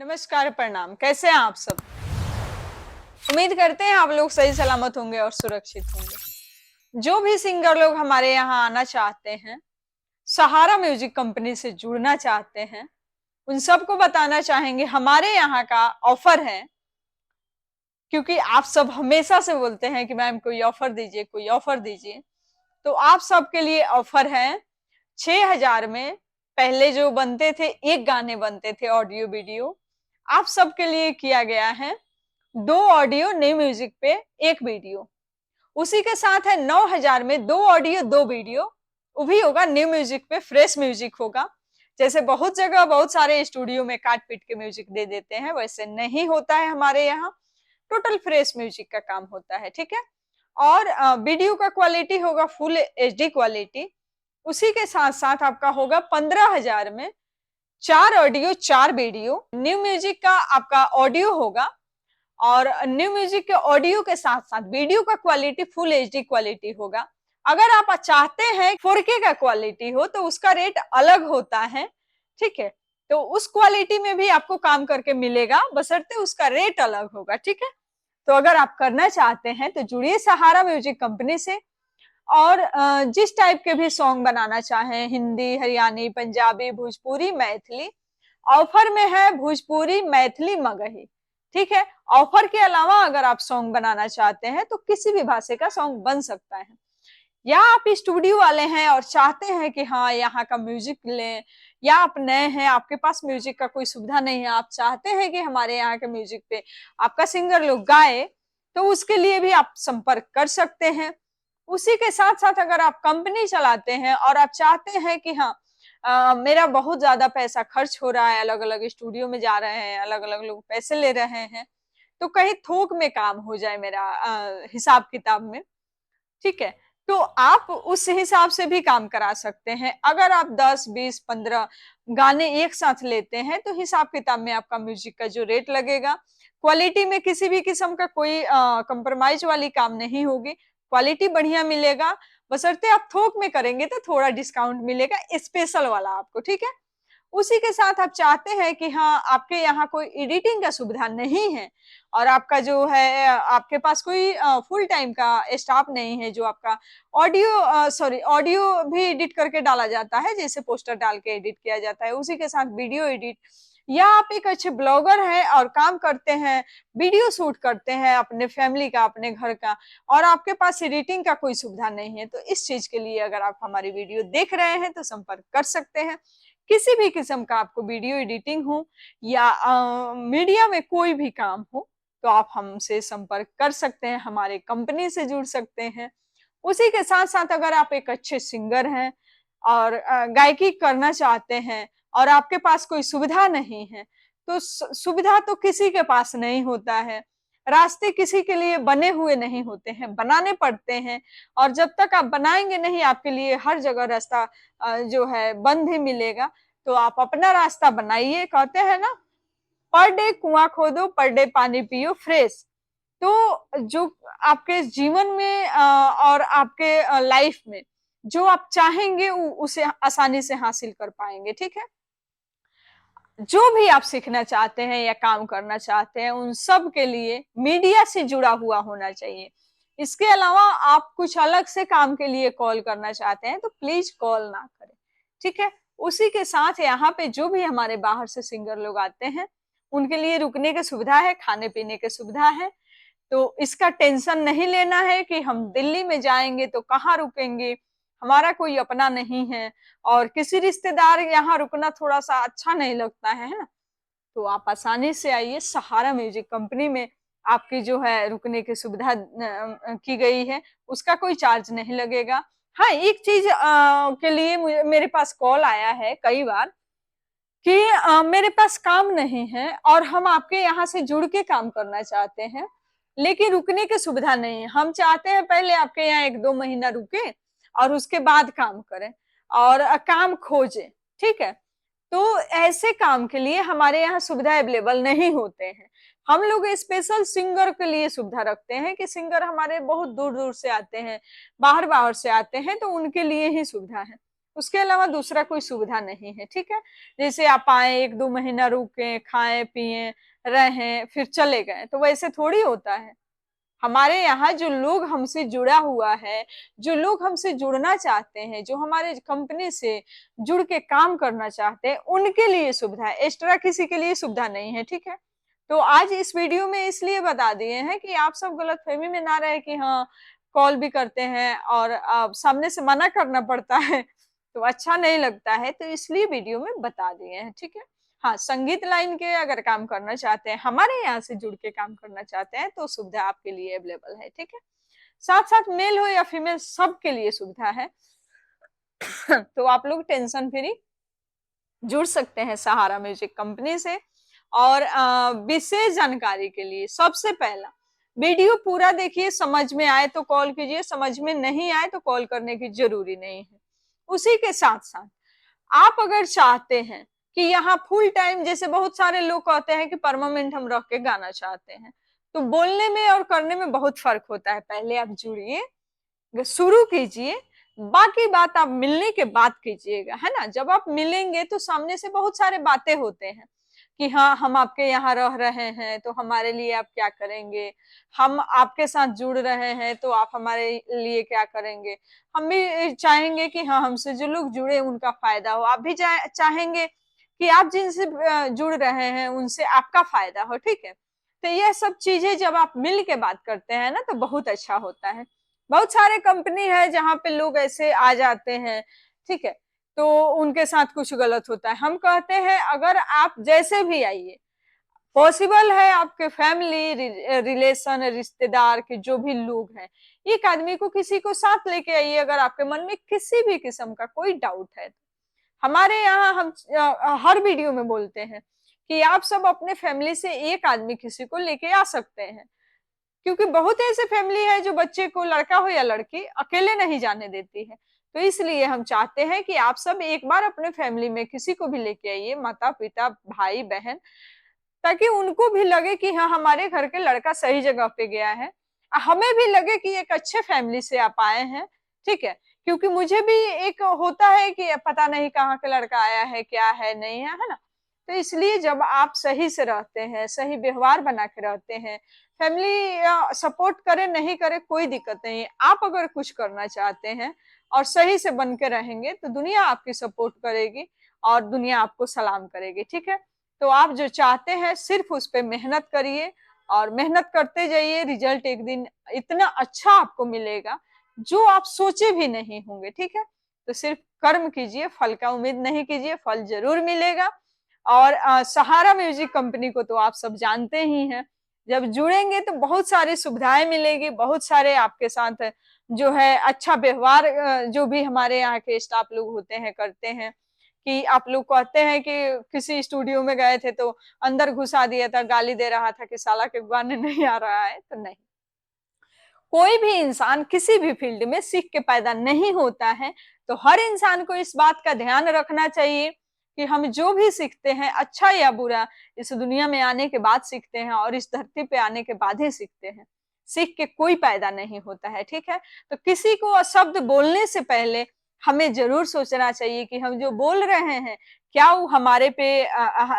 नमस्कार, प्रणाम। कैसे हैं आप सब? उम्मीद करते हैं आप लोग सही सलामत होंगे और सुरक्षित होंगे। जो भी सिंगर लोग हमारे यहाँ आना चाहते हैं, सहारा म्यूजिक कंपनी से जुड़ना चाहते हैं, उन सबको बताना चाहेंगे हमारे यहाँ का ऑफर है। क्योंकि आप सब हमेशा से बोलते हैं कि मैम कोई ऑफर दीजिए, कोई ऑफर दीजिए। तो आप सबके लिए ऑफर है। 6,000 में पहले जो बनते थे, एक गाने बनते थे ऑडियो वीडियो, आप सबके लिए किया गया है 2 ऑडियो न्यू म्यूजिक पे 1 वीडियो। उसी के साथ है 9,000 में 2 ऑडियो 2 वीडियो, वो भी होगा न्यू म्यूजिक पे, फ्रेश म्यूजिक होगा। जैसे बहुत जगह बहुत सारे स्टूडियो में काट पीट के म्यूजिक दे देते हैं, वैसे नहीं होता है हमारे यहाँ। टोटल फ्रेश म्यूजिक का काम होता है, ठीक है। और वीडियो का क्वालिटी होगा फुल एचडी क्वालिटी। उसी के साथ साथ आपका होगा 15,000 में 4 ऑडियो 4 वीडियो। न्यू म्यूजिक का आपका ऑडियो होगा और न्यू म्यूजिक के ऑडियो के साथ साथ वीडियो का क्वालिटी फुल एचडी क्वालिटी होगा। अगर आप चाहते हैं 4K का क्वालिटी हो तो उसका रेट अलग होता है, ठीक है। तो उस क्वालिटी में भी आपको काम करके मिलेगा, बशर्ते उसका रेट अलग होगा, ठीक है। तो अगर आप करना चाहते हैं तो जुड़िए सहारा म्यूजिक कंपनी से। और जिस टाइप के भी सॉन्ग बनाना चाहें, हिंदी, हरियाणी, पंजाबी, भोजपुरी, मैथिली, ऑफर में है भोजपुरी, मैथिली, मगही, ठीक है। ऑफर के अलावा अगर आप सॉन्ग बनाना चाहते हैं तो किसी भी भाषा का सॉन्ग बन सकता है। या आप स्टूडियो वाले हैं और चाहते हैं कि हाँ यहाँ का म्यूजिक लें, या आप नए हैं, आपके पास म्यूजिक का कोई सुविधा नहीं है, आप चाहते हैं कि हमारे यहाँ के म्यूजिक पे आपका सिंगर लोग गाए, तो उसके लिए भी आप संपर्क कर सकते हैं। उसी के साथ साथ अगर आप कंपनी चलाते हैं और आप चाहते हैं कि हाँ मेरा बहुत ज्यादा पैसा खर्च हो रहा है, अलग अलग स्टूडियो में जा रहे हैं, अलग अलग लोग पैसे ले रहे हैं, तो कहीं थोक में काम हो जाए मेरा हिसाब किताब में, ठीक है। तो आप उस हिसाब से भी काम करा सकते हैं। अगर आप 10, 20, 15 गाने एक साथ लेते हैं तो हिसाब किताब में आपका म्यूजिक का जो रेट लगेगा, क्वालिटी में किसी भी किस्म का कोई कंप्रोमाइज वाली काम नहीं होगी, क्वालिटी बढ़िया मिलेगा। बशर्ते आप थोक में करेंगे तो थोड़ा डिस्काउंट मिलेगा, स्पेशल वाला आपको, ठीक है। उसी के साथ आप चाहते हैं कि हाँ आपके यहाँ कोई एडिटिंग का सुविधा नहीं है और आपका जो है आपके पास कोई फुल टाइम का स्टाफ नहीं है जो आपका ऑडियो भी एडिट करके डाला जाता है, जैसे पोस्टर डाल के एडिट किया जाता है, उसी के साथ वीडियो एडिट। या आप एक अच्छे ब्लॉगर हैं और काम करते हैं, वीडियो शूट करते हैं अपने फैमिली का, अपने घर का, और आपके पास एडिटिंग का कोई सुविधा नहीं है, तो इस चीज के लिए अगर आप हमारी वीडियो देख रहे हैं तो संपर्क कर सकते हैं। किसी भी किस्म का आपको वीडियो एडिटिंग हो या मीडिया में कोई भी काम हो तो आप हमसे संपर्क कर सकते हैं, हमारे कंपनी से जुड़ सकते हैं। उसी के साथ साथ अगर आप एक अच्छे सिंगर हैं और गायकी करना चाहते हैं और आपके पास कोई सुविधा नहीं है, तो सुविधा तो किसी के पास नहीं होता है, रास्ते किसी के लिए बने हुए नहीं होते हैं, बनाने पड़ते हैं। और जब तक आप बनाएंगे नहीं आपके लिए हर जगह रास्ता जो है बंद ही मिलेगा। तो आप अपना रास्ता बनाइए, कहते हैं ना, पर डे कुआं खोदो, पर डे पानी पियो फ्रेश। तो जो आपके जीवन में और आपके लाइफ में जो आप चाहेंगे उसे आसानी से हासिल कर पाएंगे, ठीक है। जो भी आप सीखना चाहते हैं या काम करना चाहते हैं उन सब के लिए मीडिया से जुड़ा हुआ होना चाहिए। इसके अलावा आप कुछ अलग से काम के लिए कॉल करना चाहते हैं तो प्लीज कॉल ना करें, ठीक है। उसी के साथ यहाँ पे जो भी हमारे बाहर से सिंगर लोग आते हैं उनके लिए रुकने की सुविधा है, खाने पीने की सुविधा है। तो इसका टेंशन नहीं लेना है कि हम दिल्ली में जाएंगे तो कहाँ रुकेंगे, हमारा कोई अपना नहीं है और किसी रिश्तेदार यहाँ रुकना थोड़ा सा अच्छा नहीं लगता है ना। तो आप आसानी से आइए, सहारा म्यूजिक कंपनी में आपकी जो है रुकने की सुविधा की गई है, उसका कोई चार्ज नहीं लगेगा। हाँ, एक चीज के लिए मेरे पास कॉल आया है कई बार कि मेरे पास काम नहीं है और हम आपके यहाँ से जुड़ के काम करना चाहते हैं, लेकिन रुकने की सुविधा नहीं है। हम चाहते हैं पहले आपके यहाँ 1-2 महीना रुके और उसके बाद काम करें और काम खोजें, ठीक है। तो ऐसे काम के लिए हमारे यहाँ सुविधा अवेलेबल नहीं होते हैं। हम लोग स्पेशल सिंगर के लिए सुविधा रखते हैं कि सिंगर हमारे बहुत दूर दूर से आते हैं, बाहर बाहर से आते हैं, तो उनके लिए ही सुविधा है। उसके अलावा दूसरा कोई सुविधा नहीं है, ठीक है। जैसे आप आए, 1-2 महीना रुके, खाएं पिए रहें, फिर चले गए, तो वैसे थोड़ी होता है। हमारे यहाँ जो लोग हमसे जुड़ा हुआ है, जो लोग हमसे जुड़ना चाहते हैं, जो हमारे कंपनी से जुड़ के काम करना चाहते हैं, उनके लिए सुविधा है, एक्स्ट्रा किसी के लिए सुविधा नहीं है, ठीक है। तो आज इस वीडियो में इसलिए बता दिए हैं कि आप सब गलतफहमी में ना रहे कि हाँ कॉल भी करते हैं और सामने से मना करना पड़ता है तो अच्छा नहीं लगता है, तो इसलिए वीडियो में बता दिए हैं, ठीक है। हाँ, संगीत लाइन के अगर काम करना चाहते हैं, हमारे यहाँ से जुड़ के काम करना चाहते हैं, तो सुविधा आपके लिए अवेलेबल है, ठीक है। साथ साथ मेल हो या फीमेल सबके लिए सुविधा है। तो आप लोग टेंशन फ्री जुड़ सकते हैं सहारा म्यूजिक कंपनी से। और विशेष जानकारी के लिए सबसे पहला वीडियो पूरा देखिए, समझ में आए तो कॉल कीजिए, समझ में नहीं आए तो कॉल करने की जरूरी नहीं है। उसी के साथ साथ आप अगर चाहते हैं कि यहाँ फुल टाइम, जैसे बहुत सारे लोग कहते हैं कि परमानेंट हम रख के गाना चाहते हैं, तो बोलने में और करने में बहुत फर्क होता है। पहले आप जुड़िए, शुरू कीजिए, बाकी बात आप मिलने के बाद कीजिएगा, है ना। जब आप मिलेंगे तो सामने से बहुत सारे बातें होते हैं कि हाँ हम आपके यहाँ रह रहे हैं तो हमारे लिए आप क्या करेंगे, हम आपके साथ जुड़ रहे हैं तो आप हमारे लिए क्या करेंगे। हम भी चाहेंगे कि हाँ हमसे जो लोग जुड़े उनका फायदा हो, आप भी चाहेंगे कि आप जिनसे जुड़ रहे हैं उनसे आपका फायदा हो, ठीक है। तो यह सब चीजें जब आप मिल के बात करते हैं ना तो बहुत अच्छा होता है। बहुत सारे कंपनी है जहाँ पे लोग ऐसे आ जाते हैं, ठीक है, तो उनके साथ कुछ गलत होता है। हम कहते हैं अगर आप जैसे भी आइए, पॉसिबल है आपके फैमिली रिलेशन रिश्तेदार के जो भी लोग हैं, एक आदमी को किसी को साथ लेके आइए अगर आपके मन में किसी भी किस्म का कोई डाउट है। हमारे यहाँ हम हर वीडियो में बोलते हैं कि आप सब अपने फैमिली से एक आदमी किसी को लेके आ सकते हैं, क्योंकि बहुत ऐसे फैमिली है जो बच्चे को, लड़का हो या लड़की, अकेले नहीं जाने देती है। तो इसलिए हम चाहते हैं कि आप सब एक बार अपने फैमिली में किसी को भी लेके आइए, माता पिता भाई बहन, ताकि उनको भी लगे कि हाँ हमारे घर के लड़का सही जगह पे गया है, हमें भी लगे कि एक अच्छे फैमिली से आप आए हैं, ठीक है। क्योंकि मुझे भी एक होता है कि पता नहीं कहाँ का लड़का आया है, क्या है नहीं है, है ना। तो इसलिए जब आप सही से रहते हैं, सही व्यवहार बना के रहते हैं, फैमिली सपोर्ट करे नहीं करे कोई दिक्कत नहीं है, आप अगर कुछ करना चाहते हैं और सही से बन के रहेंगे तो दुनिया आपकी सपोर्ट करेगी और दुनिया आपको सलाम करेगी, ठीक है। तो आप जो चाहते हैं सिर्फ उस पर मेहनत करिए और मेहनत करते जाइए, रिजल्ट एक दिन इतना अच्छा आपको मिलेगा जो आप सोचे भी नहीं होंगे, ठीक है। तो सिर्फ कर्म कीजिए, फल का उम्मीद नहीं कीजिए, फल जरूर मिलेगा। और सहारा म्यूजिक कंपनी को तो आप सब जानते ही हैं, जब जुड़ेंगे तो बहुत सारी सुविधाएं मिलेगी, बहुत सारे आपके साथ जो है अच्छा व्यवहार जो भी हमारे यहाँ के स्टाफ लोग होते हैं करते हैं। कि आप लोग कहते हैं कि किसी स्टूडियो में गए थे तो अंदर घुसा दिया था, गाली दे रहा था कि साला के गाने नहीं आ रहा है, तो नहीं, कोई भी इंसान किसी भी फील्ड में सीख के पैदा नहीं होता है। तो हर इंसान को इस बात का ध्यान रखना चाहिए कि हम जो भी सीखते हैं, अच्छा या बुरा, इस दुनिया में आने के बाद सीखते हैं और इस धरती पे आने के बाद ही सीखते हैं, सीख के कोई पैदा नहीं होता है, ठीक है। तो किसी को शब्द बोलने से पहले हमें जरूर सोचना चाहिए कि हम जो बोल रहे हैं क्या वो हमारे पे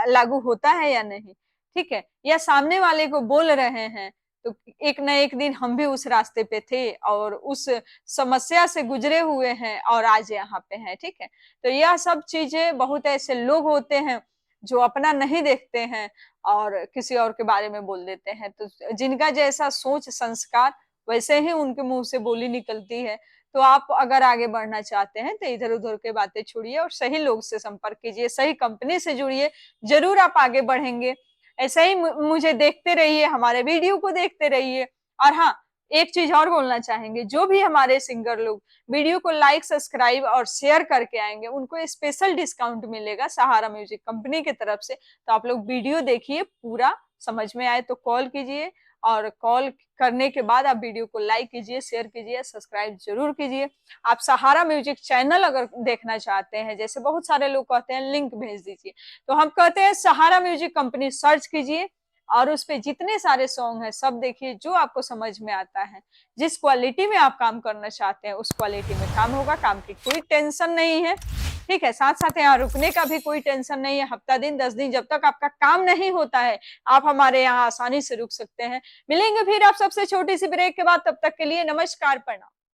लागू होता है या नहीं, ठीक है। या सामने वाले को बोल रहे हैं तो एक न एक दिन हम भी उस रास्ते पे थे और उस समस्या से गुजरे हुए हैं और आज यहाँ पे हैं, ठीक है। तो यह सब चीजें, बहुत ऐसे लोग होते हैं जो अपना नहीं देखते हैं और किसी और के बारे में बोल देते हैं, तो जिनका जैसा सोच संस्कार वैसे ही उनके मुंह से बोली निकलती है। तो आप अगर आगे बढ़ना चाहते हैं तो इधर उधर के बातें छोड़िए और सही लोग से संपर्क कीजिए, सही कंपनी से जुड़िए, जरूर आप आगे बढ़ेंगे। ऐसे ही मुझे देखते रहिए, हमारे वीडियो को देखते रहिए। और हाँ, एक चीज और बोलना चाहेंगे, जो भी हमारे सिंगर लोग वीडियो को लाइक सब्सक्राइब और शेयर करके आएंगे उनको स्पेशल डिस्काउंट मिलेगा सहारा म्यूजिक कंपनी की तरफ से। तो आप लोग वीडियो देखिए पूरा, समझ में आए तो कॉल कीजिए और कॉल करने के बाद आप वीडियो को लाइक कीजिए, शेयर कीजिए, सब्सक्राइब जरूर कीजिए। आप सहारा म्यूजिक चैनल अगर देखना चाहते हैं, जैसे बहुत सारे लोग कहते हैं लिंक भेज दीजिए, तो हम कहते हैं सहारा म्यूजिक कंपनी सर्च कीजिए, और उस पे जितने सारे सॉन्ग हैं सब देखिए, जो आपको समझ में आता है, जिस क्वालिटी में आप काम करना चाहते हैं उस क्वालिटी में काम होगा, काम की कोई टेंशन नहीं है। ठीक है, साथ साथ यहाँ रुकने का भी कोई टेंशन नहीं है, हफ्ता दिन 10 दिन जब तक आपका काम नहीं होता है आप हमारे यहाँ आसानी से रुक सकते हैं। मिलेंगे फिर आप सबसे छोटी सी ब्रेक के बाद, तब तक के लिए नमस्कार, प्रणाम।